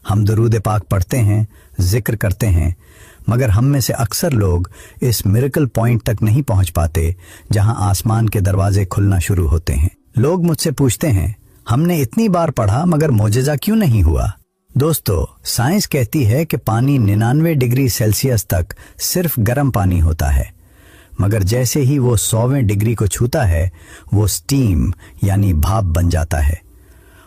ہم درود پاک پڑھتے ہیں، ذکر کرتے ہیں، مگر ہم میں سے اکثر لوگ اس میریکل پوائنٹ تک نہیں پہنچ پاتے جہاں آسمان کے دروازے کھلنا شروع ہوتے ہیں۔ لوگ مجھ سے پوچھتے ہیں، ہم نے اتنی بار پڑھا مگر معجزہ کیوں نہیں ہوا؟ دوستو، سائنس کہتی ہے کہ پانی 99 ڈگری سیلسیس تک صرف گرم پانی ہوتا ہے، مگر جیسے ہی وہ 100ویں ڈگری کو چھوتا ہے وہ سٹیم یعنی بھاپ بن جاتا ہے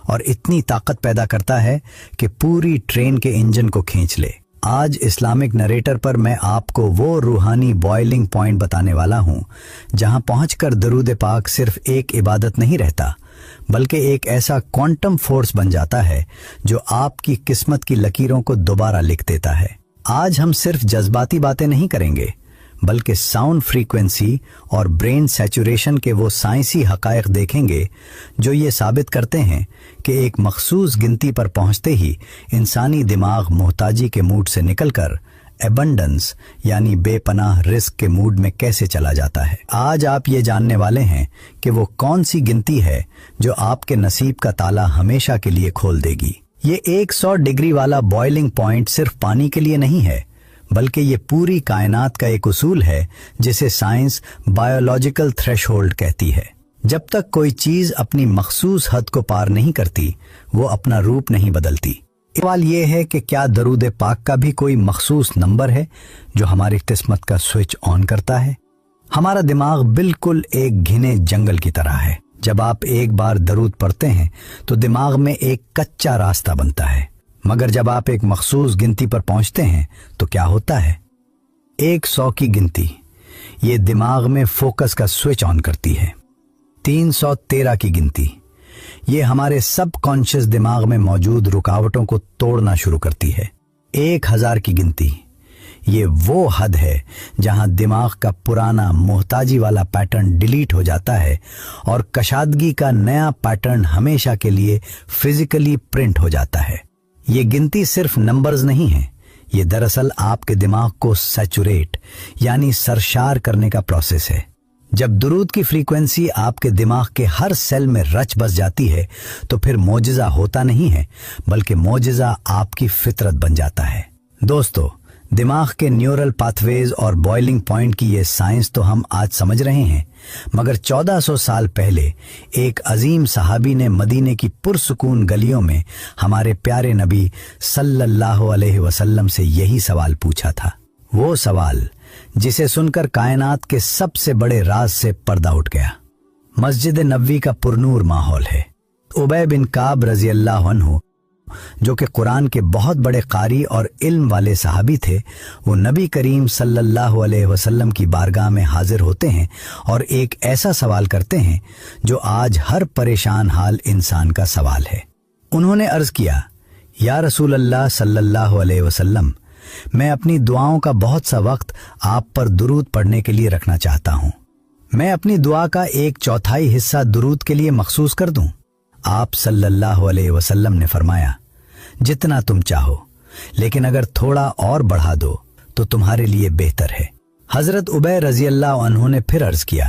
اور اتنی طاقت پیدا کرتا ہے کہ پوری ٹرین کے انجن کو کھینچ لے۔ آج اسلامک نریٹر پر میں آپ کو وہ روحانی بوائلنگ پوائنٹ بتانے والا ہوں جہاں پہنچ کر درود پاک صرف ایک عبادت نہیں رہتا بلکہ ایک ایسا کوانٹم فورس بن جاتا ہے جو آپ کی قسمت کی لکیروں کو دوبارہ لکھ دیتا ہے۔ آج ہم صرف جذباتی باتیں نہیں کریں گے بلکہ ساؤنڈ فریکوینسی اور برین سیچوریشن کے وہ سائنسی حقائق دیکھیں گے جو یہ ثابت کرتے ہیں کہ ایک مخصوص گنتی پر پہنچتے ہی انسانی دماغ محتاجی کے موڈ سے نکل کر ایبنڈنس یعنی بے پناہ رزق کے موڈ میں کیسے چلا جاتا ہے۔ آج آپ یہ جاننے والے ہیں کہ وہ کون سی گنتی ہے جو آپ کے نصیب کا تالا ہمیشہ کے لیے کھول دے گی۔ یہ 100 ڈگری والا بوائلنگ پوائنٹ صرف پانی کے لیے نہیں ہے بلکہ یہ پوری کائنات کا ایک اصول ہے جسے سائنس بایولوجیکل تھریش ہولڈ کہتی ہے۔ جب تک کوئی چیز اپنی مخصوص حد کو پار نہیں کرتی وہ اپنا روپ نہیں بدلتی۔ سوال یہ ہے کہ کیا درود پاک کا بھی کوئی مخصوص نمبر ہے جو ہماری قسمت کا سوئچ آن کرتا ہے؟ ہمارا دماغ بالکل ایک گھنے جنگل کی طرح ہے۔ جب آپ ایک بار درود پڑھتے ہیں تو دماغ میں ایک کچا راستہ بنتا ہے، مگر جب آپ ایک مخصوص گنتی پر پہنچتے ہیں تو کیا ہوتا ہے؟ 100 کی گنتی یہ دماغ میں فوکس کا سوئچ آن کرتی ہے۔ 313 کی گنتی یہ ہمارے سب کانشس دماغ میں موجود رکاوٹوں کو توڑنا شروع کرتی ہے۔ 1000 کی گنتی یہ وہ حد ہے جہاں دماغ کا پرانا محتاجی والا پیٹرن ڈیلیٹ ہو جاتا ہے اور کشادگی کا نیا پیٹرن ہمیشہ کے لیے فزیکلی پرنٹ ہو جاتا ہے۔ یہ گنتی صرف نمبرز نہیں ہیں، یہ دراصل آپ کے دماغ کو سیچوریٹ یعنی سرشار کرنے کا پروسیس ہے۔ جب درود کی فریکوینسی آپ کے دماغ کے ہر سیل میں رچ بس جاتی ہے تو پھر معجزہ ہوتا نہیں ہے بلکہ معجزہ آپ کی فطرت بن جاتا ہے۔ دوستو، دماغ کے نیورل پاتھ ویز اور بوائلنگ پوائنٹ کی یہ سائنس تو ہم آج سمجھ رہے ہیں، مگر 1400 سال پہلے ایک عظیم صحابی نے مدینے کی پرسکون گلیوں میں ہمارے پیارے نبی صلی اللہ علیہ وسلم سے یہی سوال پوچھا تھا۔ وہ سوال جسے سن کر کائنات کے سب سے بڑے راز سے پردہ اٹھ گیا۔ مسجد نبوی کا پرنور ماحول ہے۔ ابی بن کعب رضی اللہ عنہ جو کہ قرآن کے بہت بڑے قاری اور علم والے صحابی تھے، وہ نبی کریم صلی اللہ علیہ وسلم کی بارگاہ میں حاضر ہوتے ہیں اور ایک ایسا سوال کرتے ہیں جو آج ہر پریشان حال انسان کا سوال ہے۔ انہوں نے عرض کیا، یا رسول اللہ صلی اللہ علیہ وسلم، میں اپنی دعاؤں کا بہت سا وقت آپ پر درود پڑھنے کے لیے رکھنا چاہتا ہوں۔ میں اپنی دعا کا 1/4 حصہ درود کے لیے مخصوص کر دوں؟ آپ صلی اللہ علیہ وسلم نے فرمایا، جتنا تم چاہو، لیکن اگر تھوڑا اور بڑھا دو تو تمہارے لیے بہتر ہے۔ حضرت ابی رضی اللہ عنہ نے پھر عرض کیا،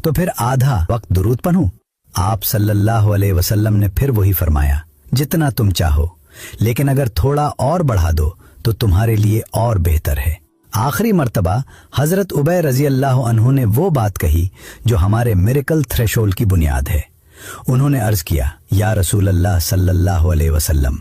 تو پھر آدھا وقت درود پڑھوں؟ آپ صلی اللہ علیہ وسلم نے پھر وہی فرمایا، جتنا تم چاہو، لیکن اگر تھوڑا اور بڑھا دو تو تمہارے لیے اور بہتر ہے۔ آخری مرتبہ حضرت ابی رضی اللہ عنہ نے وہ بات کہی جو ہمارے میریکل تھریشولڈ کی بنیاد ہے۔ انہوں نے عرض کیا، یا رسول اللہ صلی اللہ علیہ وسلم،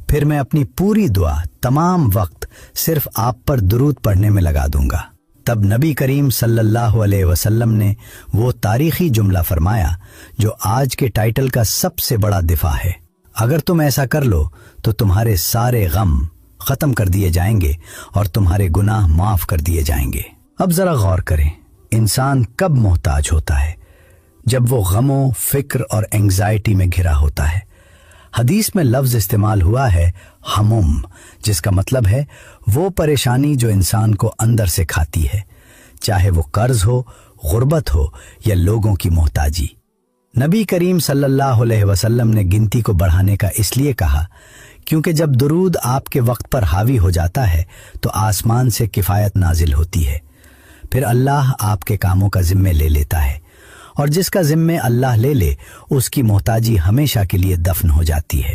پھر میں اپنی پوری دعا تمام وقت صرف آپ پر درود پڑھنے میں لگا دوں گا۔ تب نبی کریم صلی اللہ علیہ وسلم نے وہ تاریخی جملہ فرمایا جو آج کے ٹائٹل کا سب سے بڑا دفاع ہے، اگر تم ایسا کر لو تو تمہارے سارے غم ختم کر دیے جائیں گے اور تمہارے گناہ معاف کر دیے جائیں گے۔ اب ذرا غور کریں، انسان کب محتاج ہوتا ہے؟ جب وہ غموں، فکر اور انگزائٹی میں گھرا ہوتا ہے۔ حدیث میں لفظ استعمال ہوا ہے ہموم، جس کا مطلب ہے وہ پریشانی جو انسان کو اندر سے کھاتی ہے، چاہے وہ قرض ہو، غربت ہو یا لوگوں کی محتاجی۔ نبی کریم صلی اللہ علیہ وسلم نے گنتی کو بڑھانے کا اس لیے کہا کیونکہ جب درود آپ کے وقت پر حاوی ہو جاتا ہے تو آسمان سے کفایت نازل ہوتی ہے، پھر اللہ آپ کے کاموں کا ذمہ لے لیتا ہے، اور جس کا ذمہ اللہ لے لے اس کی محتاجی ہمیشہ کے لیے دفن ہو جاتی ہے۔